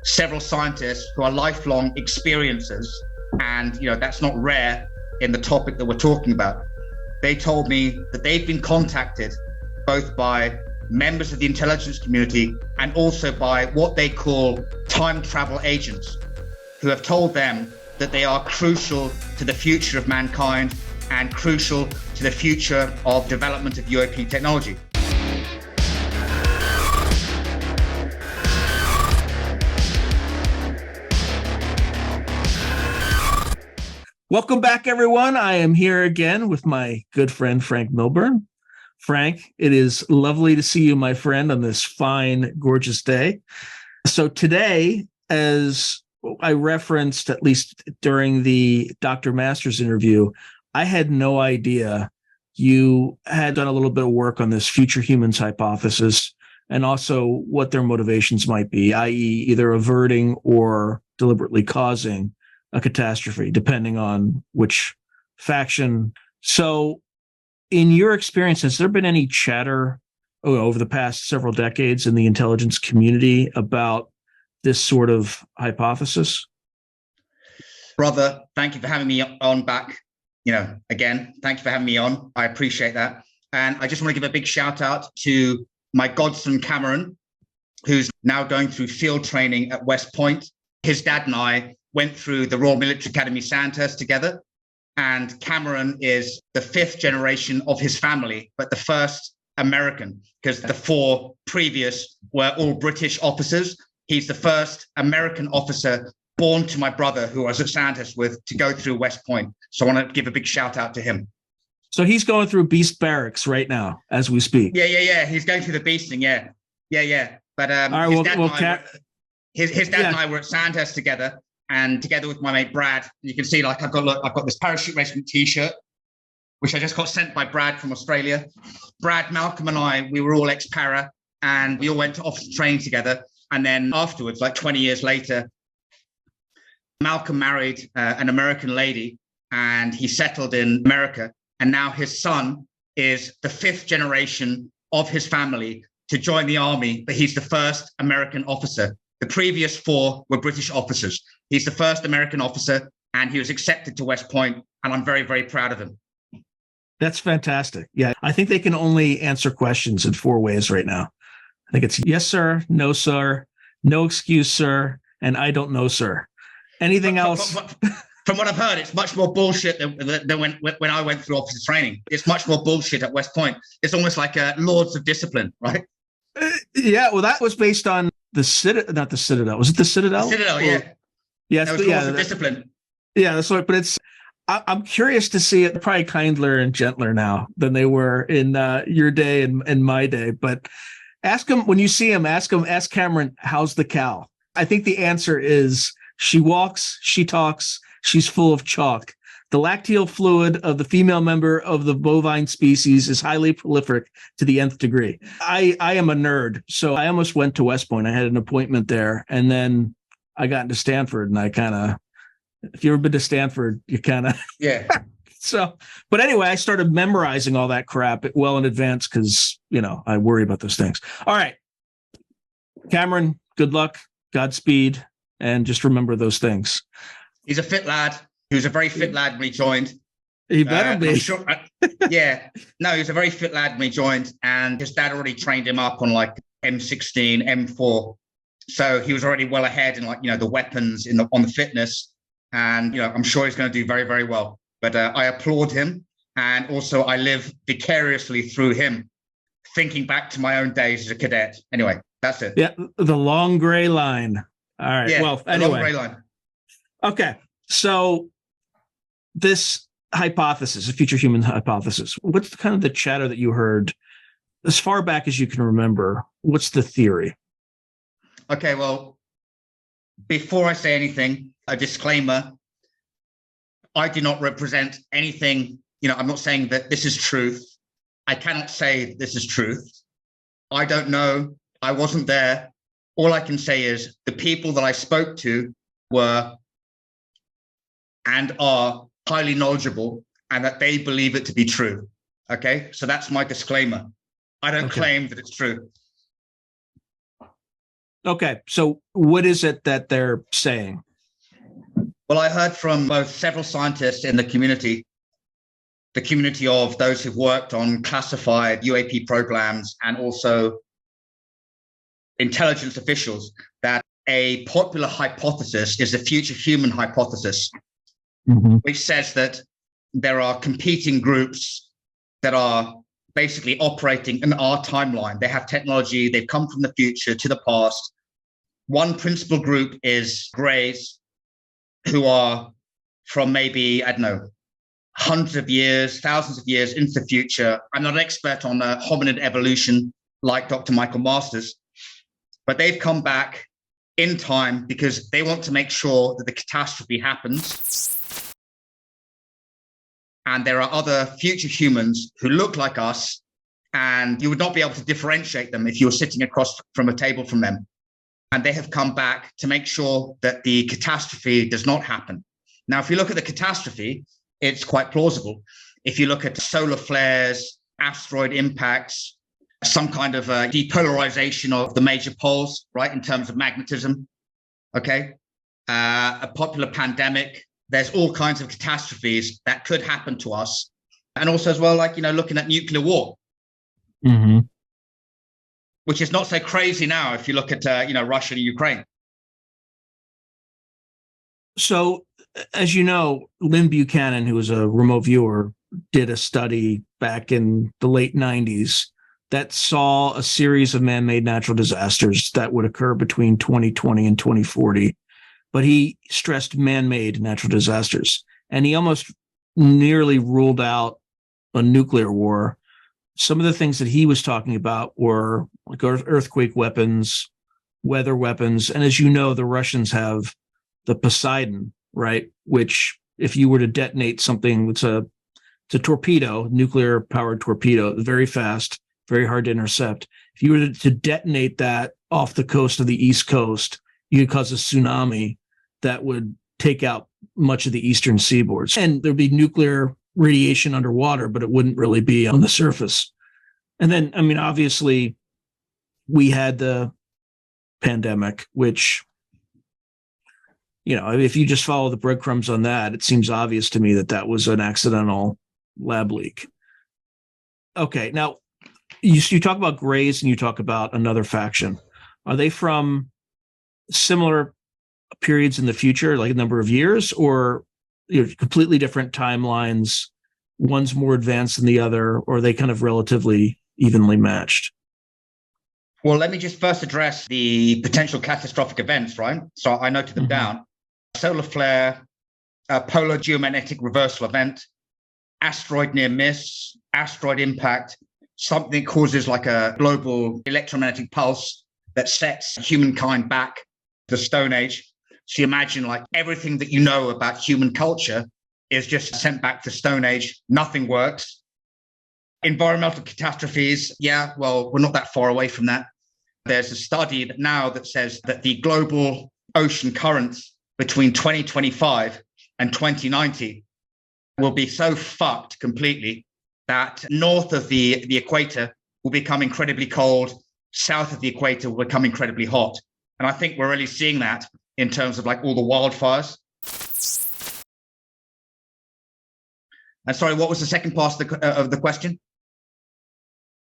several scientists who are lifelong experiencers, and that's not rare in the topic that we're talking about. They told me that they've been contacted both by members of the intelligence community and also by what they call time travel agents, who have told them that they are crucial to the future of mankind and crucial to the future of development of UAP technology. Welcome back, everyone. I am here again with my good friend, Franc Milburn. Frank, it is lovely to see you, my friend, on this fine, gorgeous day. So today, as I referenced, at least during the Dr. Masters interview, I had no idea you had done a little bit of work on this future humans hypothesis and also what their motivations might be, i.e. either averting or deliberately causing a catastrophe, depending on which faction. So in your experience, has there been any chatter over the past several decades in the intelligence community about this sort of hypothesis? Brother, thank you for having me on back. Again, thank you for having me on. I appreciate that. And I just want to give a big shout out to my godson, Cameron, who's now going through field training at West Point. His dad and I went through the Royal Military Academy Sandhurst together. And Cameron is the fifth generation of his family, but the first American, because the four previous were all British officers. He's the first American officer born to my brother, who I was at Sandhurst with, to go through West Point. So I want to give a big shout out to him. So he's going through Beast Barracks right now as we speak. Yeah. He's going through the beasting. Yeah. But his dad and I were at Sandhurst together. And together with my mate Brad, you can see I've got this parachute regiment T-shirt, which I just got sent by Brad from Australia. Brad, Malcolm, and I, we were all ex-para, and we all went to officer training together. And then afterwards, 20 years later, Malcolm married an American lady, and he settled in America. And now his son is the fifth generation of his family to join the army, but he's the first American officer. The previous four were British officers. He's the first American officer, and he was accepted to West Point, and I'm very, very proud of him. That's fantastic. Yeah, I think they can only answer questions in four ways right now. I think it's yes, sir, no, excuse, sir, and I don't know, sir. Anything else? From what I've heard, it's much more bullshit than when I went through officer training. It's much more bullshit at West Point. It's almost like Lords of Discipline, right? Yeah, well, that was based on the Citadel, not the Citadel. Was it the Citadel? The Citadel, yeah. Yes, that was Lords of Discipline. Yeah, that's right. But I'm curious to see it. Probably kinder and gentler now than they were in your day and my day. But ask him when you see him. Ask Cameron, how's the cow? I think the answer is she walks, she talks, she's full of chalk. The lacteal fluid of the female member of the bovine species is highly prolific to the nth degree. I am a nerd, so I almost went to West Point. I had an appointment there, and then I got into Stanford, and I kind of, if you've ever been to Stanford, you kind of, yeah. So, but anyway, I started memorizing all that crap well in advance because, I worry about those things. All right, Cameron, good luck, Godspeed, and just remember those things. He's a fit lad. He was a very fit lad when he joined. He better be. Sure, yeah. No, he was a very fit lad when he joined, and his dad already trained him up on M16, M4. So he was already well ahead in the weapons on the fitness. And, I'm sure he's going to do very, very well. But I applaud him. And also I live vicariously through him, thinking back to my own days as a cadet. Anyway, that's it. Yeah. The long gray line. All right. Yeah, well, the anyway. long gray line. Okay. So this hypothesis, a future human hypothesis, what's kind of the chatter that you heard as far back as you can remember? What's the theory? Okay, well, before I say anything, a disclaimer. I do not represent anything. I'm not saying that this is truth. I cannot say this is truth. I don't know. I wasn't there. All I can say is the people that I spoke to were and are highly knowledgeable, and that they believe it to be true. Okay, so that's my disclaimer. I don't claim that it's true. Okay. So what is it that they're saying? Well, I heard from both several scientists in the community of those who've worked on classified UAP programs and also intelligence officials, that a popular hypothesis is the future human hypothesis, which says that there are competing groups that are basically operating in our timeline. They have technology, they've come from the future to the past. One principal group is Greys, who are from maybe, I don't know, hundreds of years, thousands of years into the future. I'm not an expert on hominid evolution like Dr. Michael Masters, but they've come back in time because they want to make sure that the catastrophe happens. And there are other future humans who look like us, and you would not be able to differentiate them if you were sitting across from a table from them. And they have come back to make sure that the catastrophe does not happen. Now, if you look at the catastrophe, it's quite plausible. If you look at solar flares, asteroid impacts, some kind of depolarization of the major poles, right, in terms of magnetism, okay? A popular pandemic, there's all kinds of catastrophes that could happen to us. And also as well, like, looking at nuclear war, which is not so crazy now if you look at, Russia and Ukraine. So, as you know, Lynn Buchanan, who was a remote viewer, did a study back in the late 90s that saw a series of man-made natural disasters that would occur between 2020 and 2040. But he stressed man-made natural disasters, and he almost nearly ruled out a nuclear war. Some of the things that he was talking about were like earthquake weapons, weather weapons, and as you know, the Russians have the Poseidon, right? Which, if you were to detonate something, it's a torpedo, nuclear-powered torpedo, very fast, very hard to intercept. If you were to detonate that off the coast of the East Coast, you could cause a tsunami that would take out much of the eastern seaboard. And there'd be nuclear radiation underwater, but it wouldn't really be on the surface. And then, obviously, we had the pandemic, which, if you just follow the breadcrumbs on that, it seems obvious to me that that was an accidental lab leak. Okay, now, you talk about Greys and you talk about another faction. Are they from similar periods in the future, like a number of years, or completely different timelines? One's more advanced than the other, or are they kind of relatively evenly matched? Well, let me just first address the potential catastrophic events, right? So I noted them down. Solar flare, polar geomagnetic reversal event, asteroid near miss, asteroid impact, something causes like a global electromagnetic pulse that sets humankind back to the Stone Age. So you imagine like everything that you know about human culture is just sent back to Stone Age. Nothing works. Environmental catastrophes. Yeah, well, we're not that far away from that. There's a study that says that the global ocean currents between 2025 and 2090 will be so fucked completely that north of the equator will become incredibly cold, south of the equator will become incredibly hot. And I think we're really seeing that in terms of like all the wildfires. And sorry, what was the second part of the question?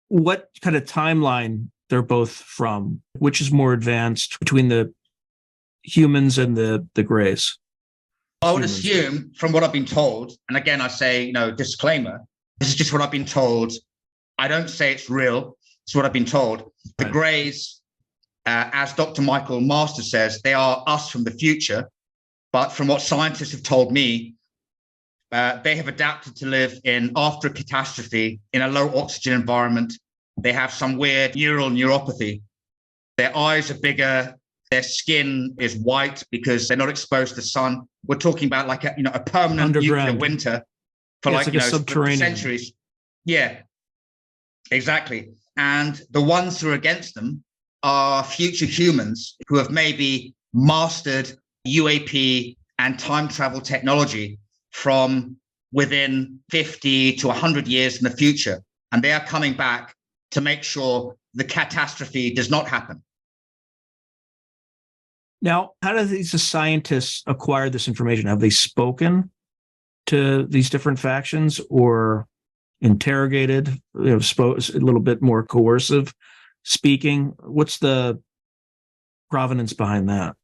What kind of timeline they're both from? Which is more advanced between the humans and the Greys? I would assume, from what I've been told, and again, I say, disclaimer, this is just what I've been told. I don't say it's real. It's what I've been told. The Greys, as Dr. Michael Masters says, they are us from the future. But from what scientists have told me, they have adapted to live after a catastrophe in a low oxygen environment. They have some weird neuropathy. Their eyes are bigger. Their skin is white because they're not exposed to the sun. We're talking about like a permanent nuclear winter for subterranean centuries. Yeah, exactly. And the ones who are against them are future humans who have maybe mastered UAP and time travel technology from within 50 to 100 years in the future. And they are coming back to make sure the catastrophe does not happen. Now, how do these scientists acquire this information? Have they spoken to these different factions or interrogated, a little bit more coercive speaking? What's the provenance behind that?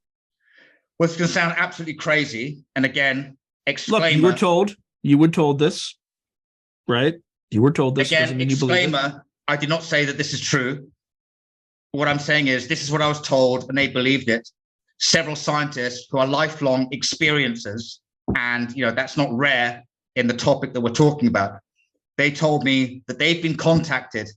Well, it's going to sound absolutely crazy. And again, exclaimer. Look, you were told this, right? You were told this. Again, disclaimer, I did not say that this is true. What I'm saying is this is what I was told, and they believed it. Several scientists who are lifelong experiencers, and that's not rare in the topic that we're talking about. They told me that they've been contacted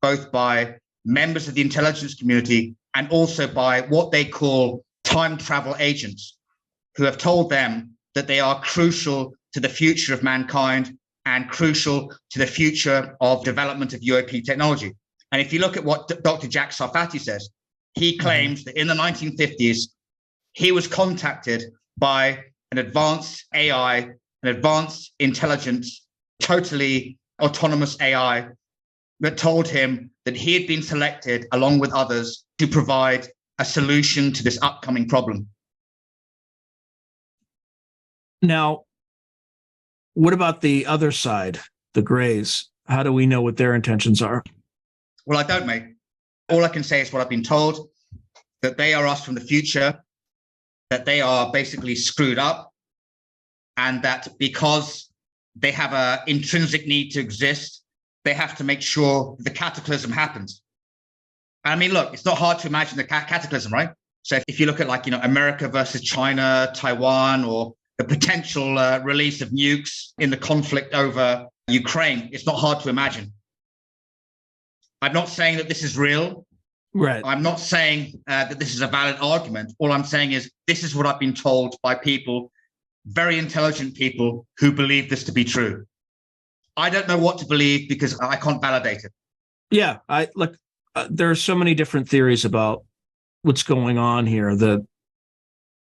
both by members of the intelligence community and also by what they call time travel agents, who have told them that they are crucial to the future of mankind and crucial to the future of development of UAP technology. And if you look at what Dr. Jack Sarfati says, he claims that in the 1950s, he was contacted by an advanced AI, an advanced intelligence, totally autonomous AI that told him that he had been selected along with others to provide a solution to this upcoming problem. Now, what about the other side, the Greys? How do we know what their intentions are? Well, I don't, mate. All I can say is what I've been told, that they are us from the future, that they are basically screwed up, and that because they have an intrinsic need to exist, they have to make sure the cataclysm happens. I mean, look, it's not hard to imagine the cataclysm, right? So if you look at America versus China, Taiwan, or the potential release of nukes in the conflict over Ukraine, it's not hard to imagine. I'm not saying that this is real. Right. I'm not saying that this is a valid argument. All I'm saying is this is what I've been told by people, very intelligent people who believe this to be true. I don't know what to believe because I can't validate it. Yeah, there are so many different theories about what's going on here that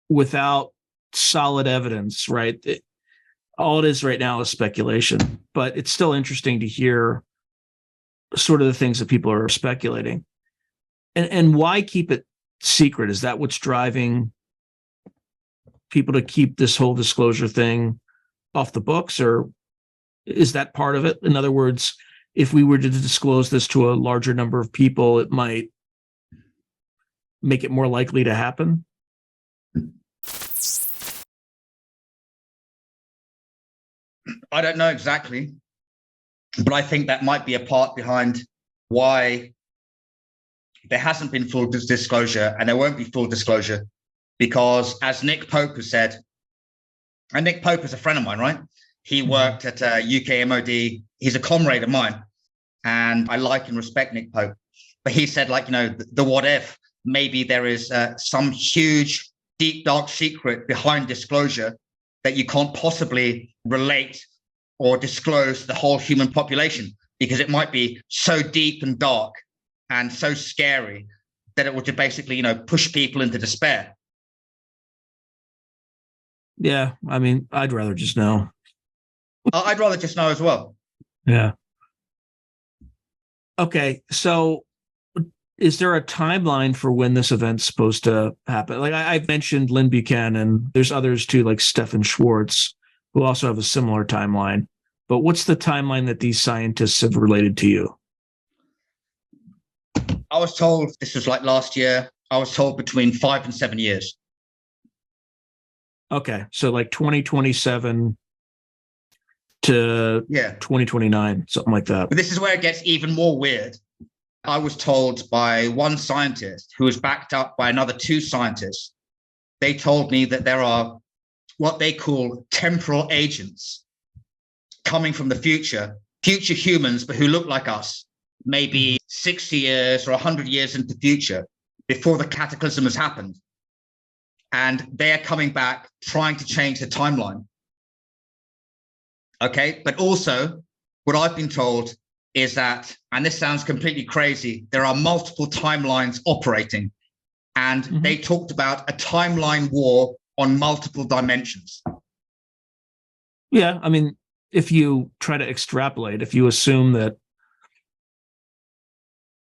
without solid evidence, right? All it is right now is speculation, but it's still interesting to hear sort of the things that people are speculating. And why keep it secret? Is that what's driving people to keep this whole disclosure thing off the books, or is that part of it? In other words, if we were to disclose this to a larger number of people, it might make it more likely to happen? I don't know exactly, but I think that might be a part behind why there hasn't been full disclosure, and there won't be full disclosure, because as Nick Pope has said, and Nick Pope is a friend of mine, right? He worked at UK MOD. He's a comrade of mine, and I like and respect Nick Pope. But he said, the what if, maybe there is some huge, deep, dark secret behind disclosure that you can't possibly relate or disclose to the whole human population, because it might be so deep and dark and so scary that it would basically, push people into despair. Yeah, I mean, I'd rather just know. I'd rather just know as well. Yeah. Okay, so is there a timeline for when this event's supposed to happen? Like I've mentioned Lynn Buchanan. There's others too, like Stefan Schwartz, who also have a similar timeline. But what's the timeline that these scientists have related to you? I was told, this was like last year, I was told between 5 and 7 years. Okay, so like 2027 to 2029, something like that. But this is where it gets even more weird. I was told by one scientist who was backed up by another 2 scientists. They told me that there are what they call temporal agents coming from the future humans, but who look like us, maybe 60 years or 100 years into the future, before the cataclysm has happened. And they are coming back trying to change the timeline. Okay, but also what I've been told is that, and this sounds completely crazy, there are multiple timelines operating. And they talked about a timeline war on multiple dimensions. Yeah, I mean, if you try to extrapolate, if you assume that,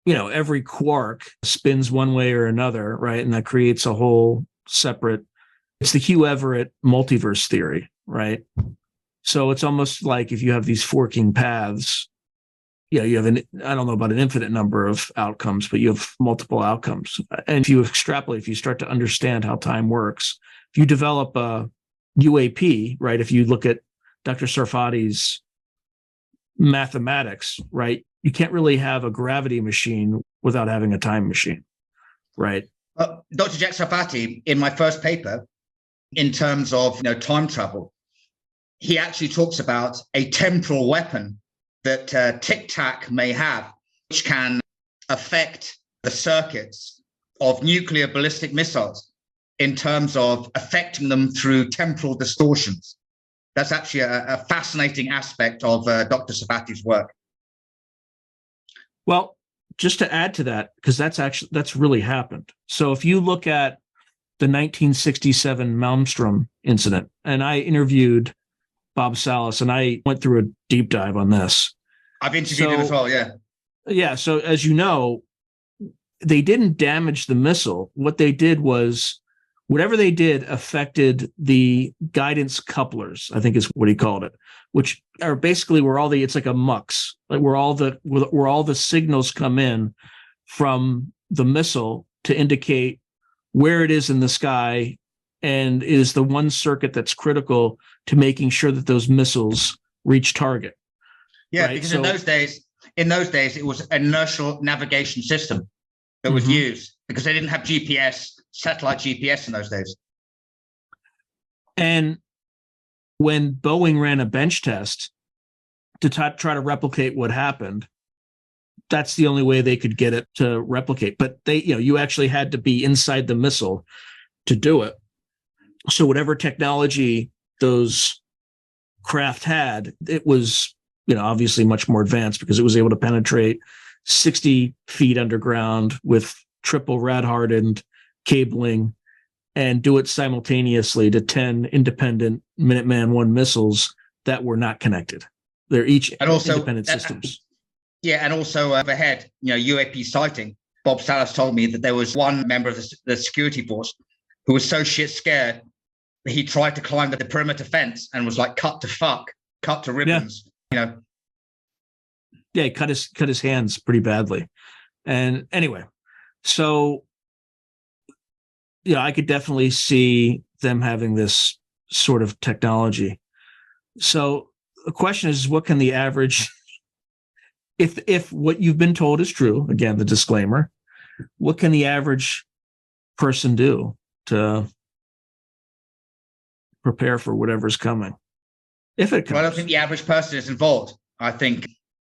every quark spins one way or another, right? And that creates a whole separate. It's the Hugh Everett multiverse theory, right? So it's almost like if you have these forking paths, you have I don't know about an infinite number of outcomes, but you have multiple outcomes. And if you extrapolate, if you start to understand how time works, if you develop a UAP, right? If you look at Dr. Sarfati's mathematics, right? You can't really have a gravity machine without having a time machine, right? Dr. Jack Sarfati, in my first paper, in terms of time travel, he actually talks about a temporal weapon that Tic-Tac may have, which can affect the circuits of nuclear ballistic missiles in terms of affecting them through temporal distortions. That's actually a fascinating aspect of Dr. Sarfati's work. Well, just to add to that, because that's really happened. So if you look at the 1967 Malmstrom incident, and I interviewed Bob Salas, and I went through a deep dive on this. I've interviewed him as well, yeah. Yeah, so as you know, they didn't damage the missile. What they did was, whatever they did affected the guidance couplers, I think is what he called it, which are basically it's like a mux, like where all the signals come in from the missile to indicate where it is in the sky, and it is the one circuit that's critical to making sure that those missiles reach target. Yeah, right? Because in those days, it was an inertial navigation system that was used, because they didn't have GPS, satellite GPS in those days. And when Boeing ran a bench test to try to replicate what happened, that's the only way they could get it to replicate. But you actually had to be inside the missile to do it. So whatever technology those craft had, it was, obviously much more advanced, because it was able to penetrate 60 feet underground with triple rad-hardened cabling and do it simultaneously to 10 independent Minuteman I missiles that were not connected. They're each independent systems. And also overhead, UAP sighting. Bob Salas told me that there was one member of the security force who was so shit scared that he tried to climb the perimeter fence and was like cut to ribbons. Yeah, he cut his hands pretty badly. And anyway, so I could definitely see them having this sort of technology. So the question is, what can the average, if what you've been told is true, again, the disclaimer, what can the average person do to prepare for whatever's coming? If it comes. Well, I don't think the average person is involved. I think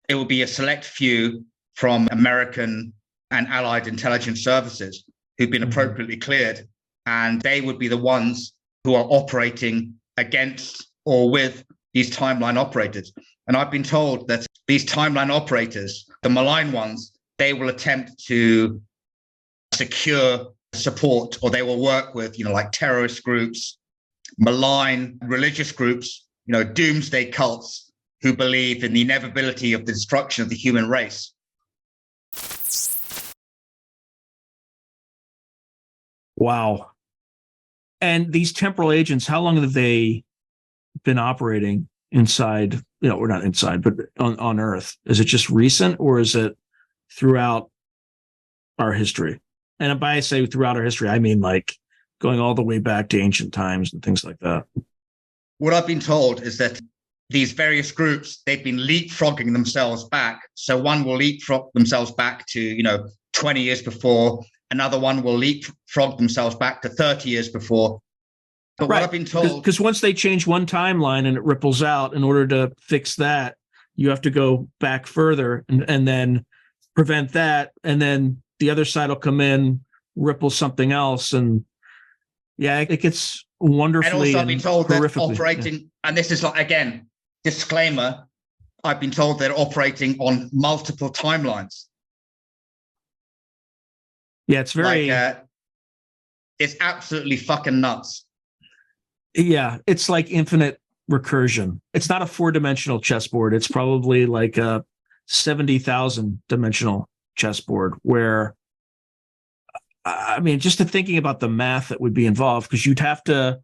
it will be a select few from American and allied intelligence services who've been appropriately cleared, and they would be the ones who are operating against or with these timeline operators. And I've been told that these timeline operators, the malign ones, they will attempt to secure support, or they will work with, like terrorist groups, malign religious groups, doomsday cults who believe in the inevitability of the destruction of the human race. Wow. And these temporal agents, how long have they been operating inside, or not inside, but on Earth? Is it just recent, or is it throughout our history? And by I say throughout our history, I mean like going all the way back to ancient times and things like that. What I've been told is that these various groups, they've been leapfrogging themselves back. So one will leapfrog themselves back to, 20 years before. Another one will leapfrog themselves back to 30 years before. But what I've been told... Because once they change one timeline and it ripples out, in order to fix that, you have to go back further and then prevent that. And then the other side will come in, ripple something else. And it gets wonderfully and also I've been told that operating, and this is like, again, disclaimer, I've been told they're operating on multiple timelines. Yeah, it's very... it's absolutely fucking nuts. Yeah, it's like infinite recursion. It's not a 4-dimensional chessboard. It's probably like a 70,000 dimensional chessboard where I mean, just to thinking about the math that would be involved, because you'd have to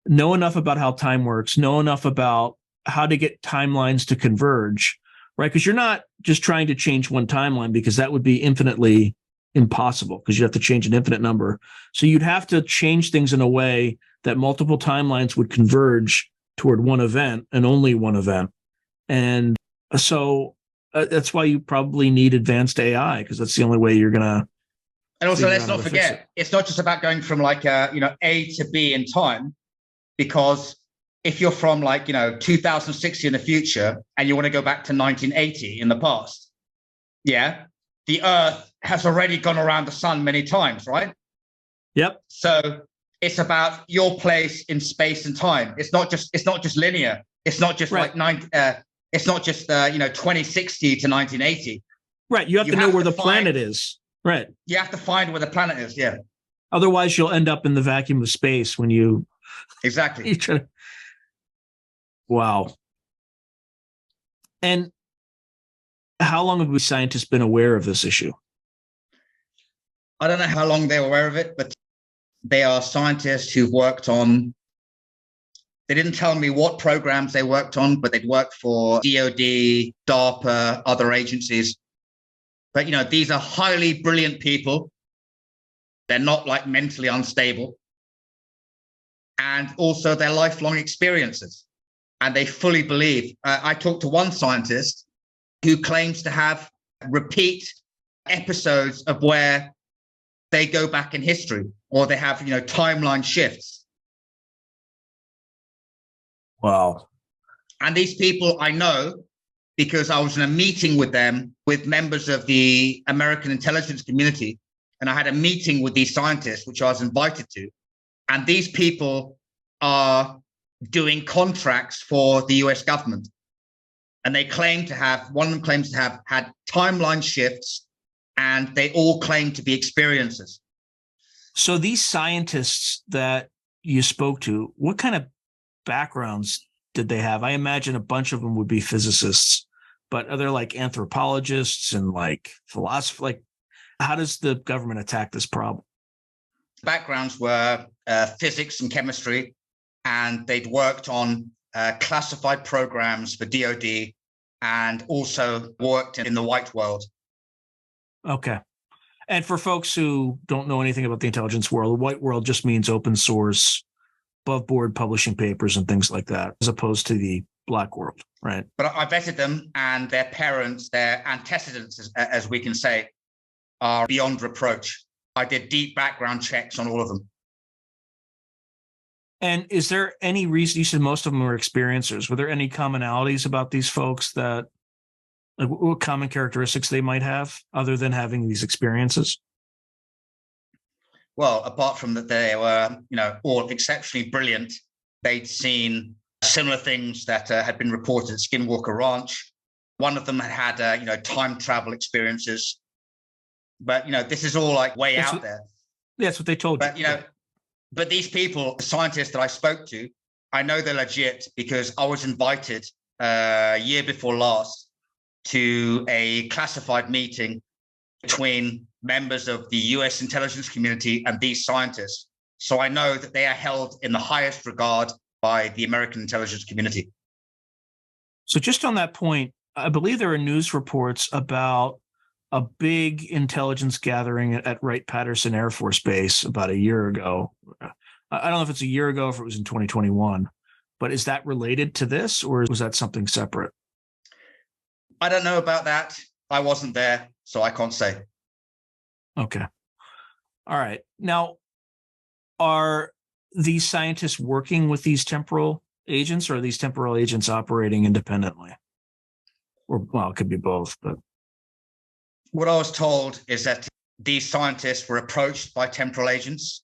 know enough about how time works, know enough about how to get timelines to converge, right? Because you're not just trying to change one timeline, because that would be infinitely impossible, because you have to change an infinite number. So you'd have to change things in a way that multiple timelines would converge toward one event and only one event. And so that's why you probably need advanced AI, because that's the only way you're going to. And also, let's not forget, it's not just about going from like A to B in time, because if you're from 2060 in the future and you want to go back to 1980 in the past, the Earth has already gone around the sun many times, right? Yep. So it's about your place in space and time. It's not just linear. It's not just right. It's not just 2060 to 1980. Right. You have to know where the planet is. Right. You have to find where the planet is. Yeah. Otherwise, you'll end up in the vacuum of space when you. Exactly. Wow. And how long have we scientists been aware of this issue? I don't know how long they're aware of it, but they are scientists who've worked on. They didn't tell me what programs they worked on, but they'd worked for DOD, DARPA, other agencies. But, these are highly brilliant people. They're not mentally unstable. And also their lifelong experiences. And they fully believe. I talked to one scientist who claims to have repeat episodes of where they go back in history, or they have, timeline shifts. Wow. And these people I know because I was in a meeting with them, with members of the American intelligence community. And I had a meeting with these scientists, which I was invited to. And these people are doing contracts for the US government. And they claim to have, one of them claims to have had timeline shifts, and they all claim to be experiencers. So these scientists that you spoke to, what kind of backgrounds did they have? I imagine a bunch of them would be physicists, but are there anthropologists and philosophers? How does the government attack this problem? Backgrounds were physics and chemistry, and they'd worked on classified programs for DOD and also worked in the white world. Okay. And for folks who don't know anything about the intelligence world, the white world just means open source, above board publishing papers and things like that, as opposed to the black world, right? But I vetted them, and their parents, their antecedents, as we can say, are beyond reproach. I did deep background checks on all of them. And is there any reason, you said most of them were experiencers, were there any commonalities about these folks that, what common characteristics they might have other than having these experiences? Well, apart from that, they were, all exceptionally brilliant. They'd seen similar things that had been reported at Skinwalker Ranch. One of them had time travel experiences. But, this is all way out there. That's what they told you. But, but these people, the scientists that I spoke to, I know they're legit because I was invited year before last to a classified meeting between members of the US intelligence community and these scientists. So I know that they are held in the highest regard by the American intelligence community. So just on that point, I believe there are news reports about a big intelligence gathering at Wright-Patterson Air Force Base about a year ago. I don't know if it's a year ago or if it was in 2021, but is that related to this, or was that something separate? I don't know about that. I wasn't there, so I can't say. Okay. All right. Now, are these scientists working with these temporal agents, or are these temporal agents operating independently? Or, well, it could be both, but. What I was told is that these scientists were approached by temporal agents,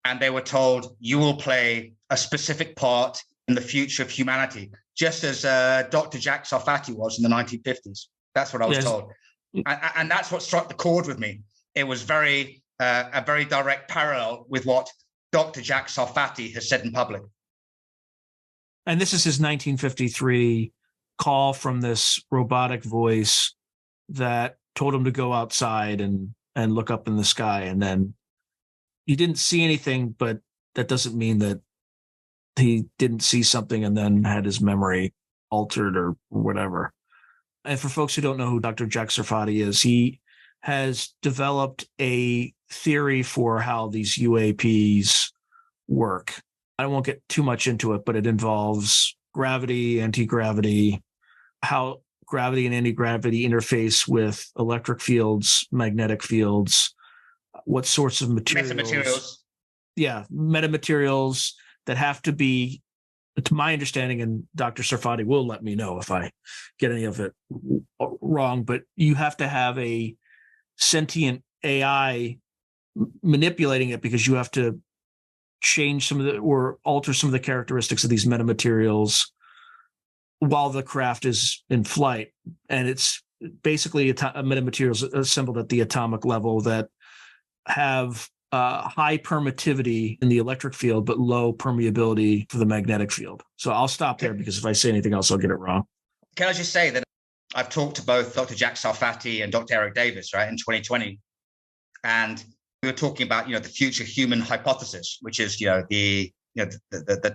and they were told, you will play a specific part in the future of humanity, just as Dr. Jack Sarfati was in the 1950s. That's what I was told. And that's what struck the chord with me. It was a very direct parallel with what Dr. Jack Sarfati has said in public. And this is his 1953 call from this robotic voice that told him to go outside and and look up in the sky, and then you didn't see anything, but that doesn't mean that he didn't see something and then had his memory altered or whatever. And for folks who don't know who Dr. Jack Sarfati is, he has developed a theory for how these UAPs work. I won't get too much into it, but it involves gravity, anti-gravity, how gravity and anti-gravity interface with electric fields, magnetic fields, what sorts of materials. Metamaterials. Yeah, metamaterials that have to be, to my understanding, and Dr. Sarfati will let me know if I get any of it wrong, but you have to have a sentient AI manipulating it, because you have to change some of the, or alter some of the characteristics of these metamaterials while the craft is in flight. And it's basically metamaterials assembled at the atomic level that have high permittivity in the electric field, but low permeability for the magnetic field. So I'll stop there, because if I say anything else, I'll get it wrong. Can I just say that I've talked to both Dr. Jack Sarfati and Dr. Eric Davis, right, in 2020. And we were talking about, the future human hypothesis, which is, the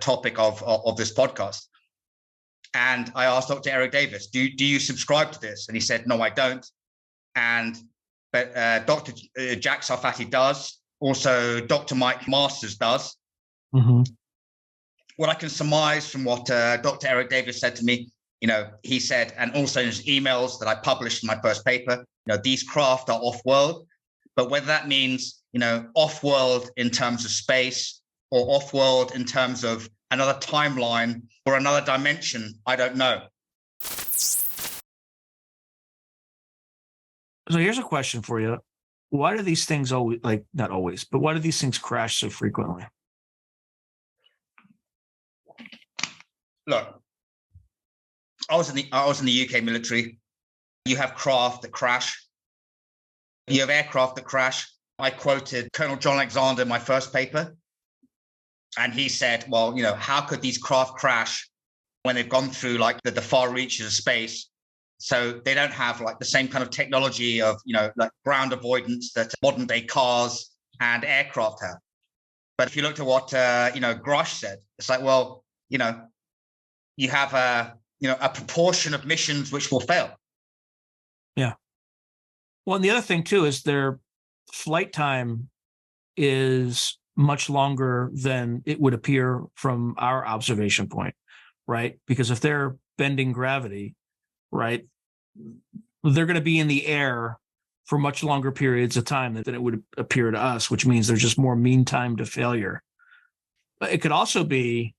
topic of this podcast. And I asked Dr. Eric Davis, do you subscribe to this? And he said, no, I don't. But Dr. Jack Sarfati does. Also, Dr. Mike Masters does. Mm-hmm. What I can surmise from what Dr. Eric Davis said to me, he said, and also in his emails that I published in my first paper, these craft are off-world. But whether that means, off-world in terms of space, or off-world in terms of another timeline or another dimension, I don't know. So here's a question for you. Why do these things always, not always, but why do these things crash so frequently? Look, I was in the UK military. You have craft that crash. You have aircraft that crash. I quoted Colonel John Alexander in my first paper. And he said, well, how could these craft crash when they've gone through the far reaches of space? So they don't have the same kind of technology of, ground avoidance that modern day cars and aircraft have. But if you looked at what, Grush said, it's well, you have a proportion of missions which will fail. Yeah. Well, and the other thing too is their flight time is much longer than it would appear from our observation point, right? Because if they're bending gravity, right, they're going to be in the air for much longer periods of time than it would appear to us, which means there's just more mean time to failure. But it could also be,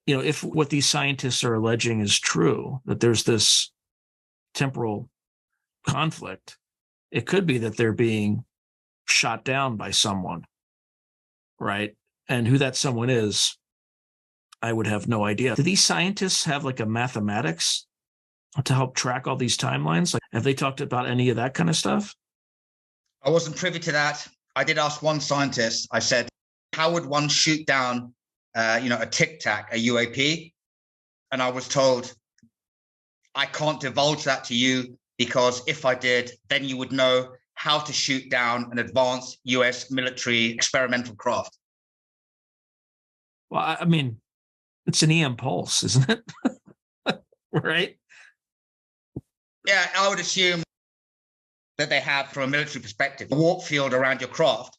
if what these scientists are alleging is true, that there's this temporal conflict, it could be that they're being shot down by someone, right? And who that someone is, I would have no idea. Do these scientists have a mathematics to help track all these timelines? Have they talked about any of that kind of stuff? I wasn't privy to that. I did ask one scientist, I said, how would one shoot down, a Tic-Tac, a UAP? And I was told, I can't divulge that to you, because if I did, then you would know how to shoot down an advanced US military experimental craft. Well, I mean, it's an EM pulse, isn't it? Right? Yeah, I would assume that they have, from a military perspective, a warp field around your craft.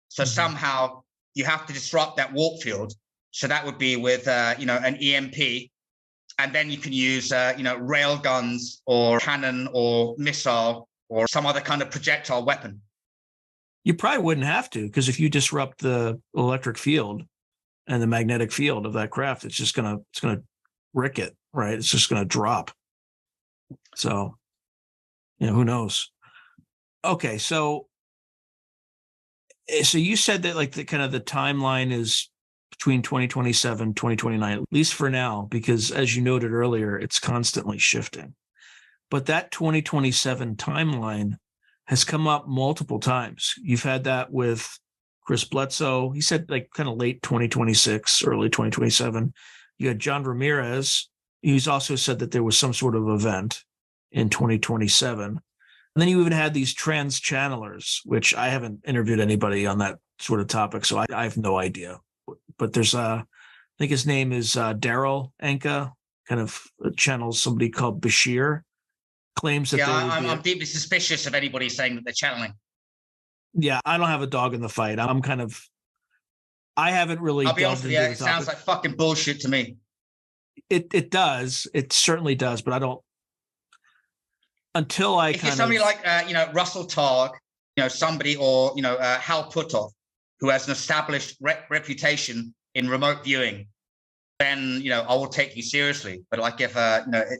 So somehow you have to disrupt that warp field. So that would be with, an EMP. And then you can use, rail guns or cannon or missile or some other kind of projectile weapon. You probably wouldn't have to, because if you disrupt the electric field and the magnetic field of that craft, it's going to rick it, right? It's just going to drop. So, who knows? Okay. So you said that the kind of the timeline is between 2027, 2029, at least for now, because as you noted earlier, it's constantly shifting. But that 2027 timeline has come up multiple times. You've had that with Chris Bledsoe. He said kind of late 2026, early 2027. You had John Ramirez. He's also said that there was some sort of event in 2027. And then you even had these trans channelers, which I haven't interviewed anybody on that sort of topic, so I have no idea. But there's I think his name is Daryl Anka, kind of channels somebody called Bashir, claims that I'm deeply suspicious of anybody saying that they're channeling. Yeah, I don't have a dog in the fight. I haven't really. I'll be honest with you, it sounds like fucking bullshit to me. It does. It certainly does, but I don't. Until I if you're somebody like Russell Targ, somebody, or Hal Puthoff, who has an established reputation in remote viewing, then I will take you seriously. But like if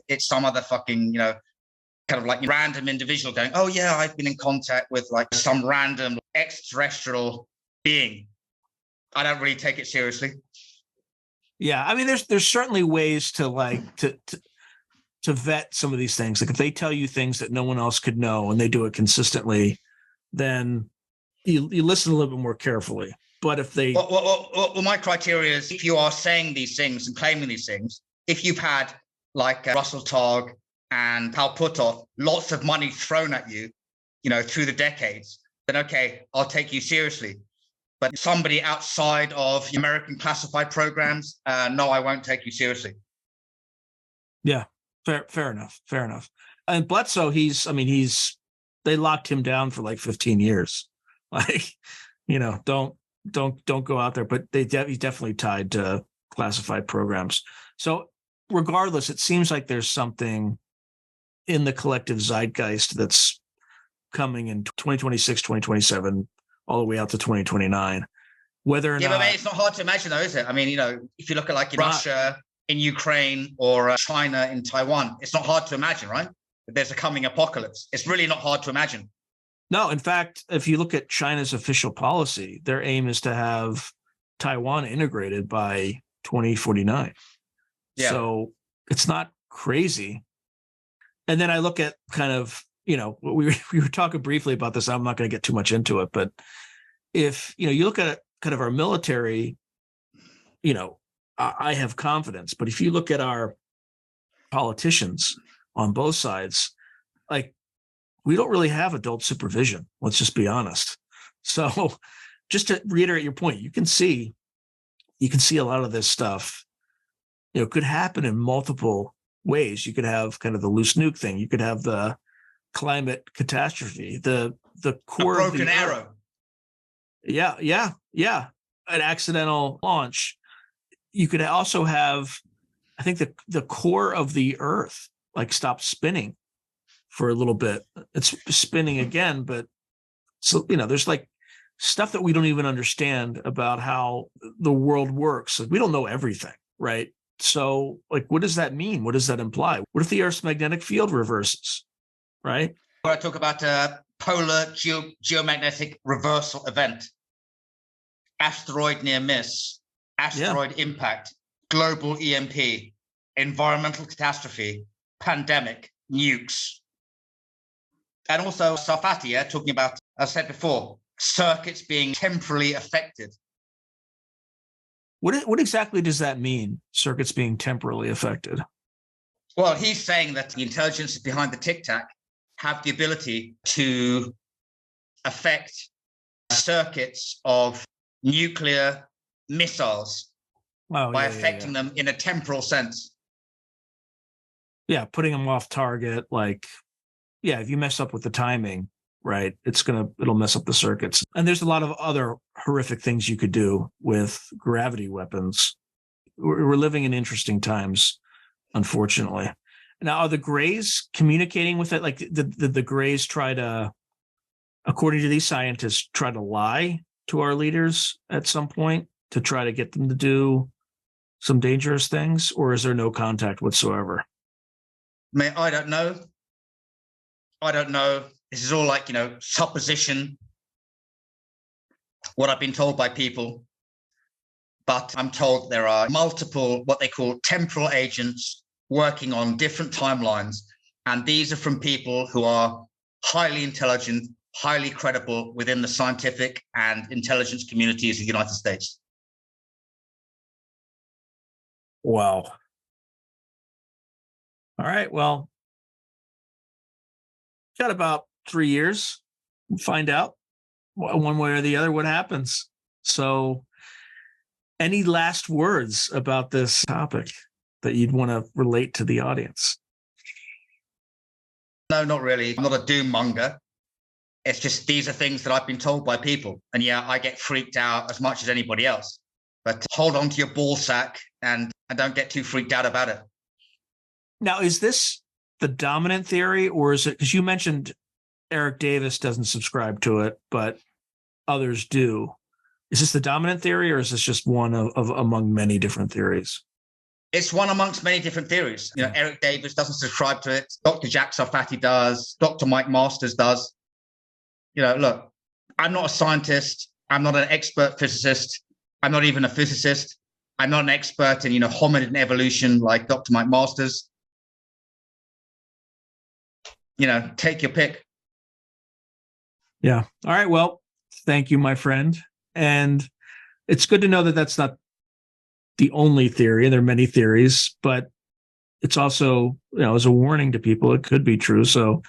it's some other fucking kind of like random individual going, oh yeah, I've been in contact with like some random extraterrestrial being, I don't really take it seriously. Yeah, I mean, there's certainly ways to to vet some of these things. Like if they tell you things that no one else could know and they do it consistently, then you listen a little bit more carefully. But if they well, my criteria is if you are saying these things and claiming these things, if you've had like Russell Targ and Hal Puthoff lots of money thrown at you, through the decades, then okay, I'll take you seriously. But somebody outside of American classified programs, no, I won't take you seriously. Yeah, fair enough. And Bledsoe, they locked him down for like 15 years. Like, don't go out there. But he's definitely tied to classified programs. So regardless, it seems like there's something in the collective zeitgeist that's coming in 2026, 2027, all the way out to 2029. Whether or not, but it's not hard to imagine, though, is it? I mean, if you look at like in Russia, in Ukraine, or China, in Taiwan, it's not hard to imagine, right? That there's a coming apocalypse. It's really not hard to imagine. No, in fact, if you look at China's official policy, their aim is to have Taiwan integrated by 2049. Yeah. So it's not crazy. And then I look at kind of, we were talking briefly about this. I'm not going to get too much into it, but if, you look at kind of our military, I have confidence, but if you look at our politicians on both sides, like we don't really have adult supervision. Let's just be honest. So just to reiterate your point, you can see a lot of this stuff, could happen in multiple ways. You could have kind of the loose nuke thing. You could have the climate catastrophe, the core of the arrow. Yeah. An accidental launch. You could also have, I think the core of the Earth like stopped spinning for a little bit. It's spinning again, but so there's like stuff that we don't even understand about how the world works. Like we don't know everything, right? So like, what does that mean? What does that imply? What if the Earth's magnetic field reverses, right? I talk about a polar geomagnetic reversal event, asteroid near miss, asteroid impact, global EMP, environmental catastrophe, pandemic, nukes. And also Sarfati, talking about, as I said before, circuits being temporarily affected. What exactly does that mean, circuits being temporarily affected? Well, he's saying that the intelligences behind the Tic-Tac have the ability to affect circuits of nuclear missiles by affecting them in a temporal sense. Yeah, putting them off target. Like, if you mess up with the timing, right, it'll mess up the circuits. And there's a lot of other horrific things you could do with gravity weapons. We're living in interesting times, unfortunately. Now, are the Greys communicating with it? Like, did the Greys try to, according to these scientists, try to lie to our leaders at some point to try to get them to do some dangerous things? Or is there no contact whatsoever? I don't know. This is all like, supposition, what I've been told by people. But I'm told there are multiple, what they call temporal agents working on different timelines. And these are from people who are highly intelligent, highly credible within the scientific and intelligence communities of the United States. Wow. All right. Well, got about 3 years, find out one way or the other what happens. So any last words about this topic that you'd want to relate to the audience? No, not really. I'm not a doom monger. It's just these are things that I've been told by people. And yeah, I get freaked out as much as anybody else. But hold on to your ball sack and don't get too freaked out about it. Now, is this the dominant theory, or is it, because you mentioned Eric Davis doesn't subscribe to it, but others do. Is this the dominant theory, or is this just one of among many different theories? It's one amongst many different theories. You know, Eric Davis doesn't subscribe to it. Dr. Jack Sarfati does. Dr. Mike Masters does. You know, look, I'm not a scientist. I'm not an expert physicist. I'm not even a physicist. I'm not an expert in, hominid evolution like Dr. Mike Masters. Take your pick. Yeah. All right. Well, thank you, my friend. And it's good to know that that's not the only theory. There are many theories, but it's also, as a warning to people, it could be true. So,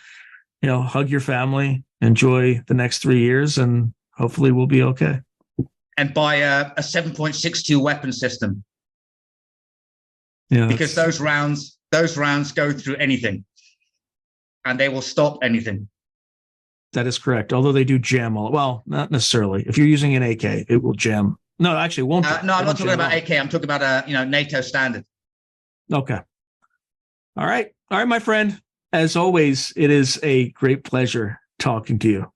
hug your family, enjoy the next 3 years, and hopefully we'll be okay. And buy a 7.62 weapon system. Yeah. Because those rounds go through anything. And they will stop anything. That is correct. Although they do jam well, not necessarily. If you're using an AK, it will jam. No, actually, it won't. No, I'm not talking about AK. I'm talking about NATO standard. Okay. All right, my friend. As always, it is a great pleasure talking to you.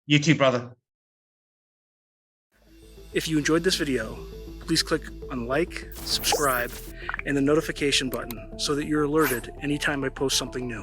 You too, brother. If you enjoyed this video, please click on like, subscribe, and the notification button so that you're alerted anytime I post something new.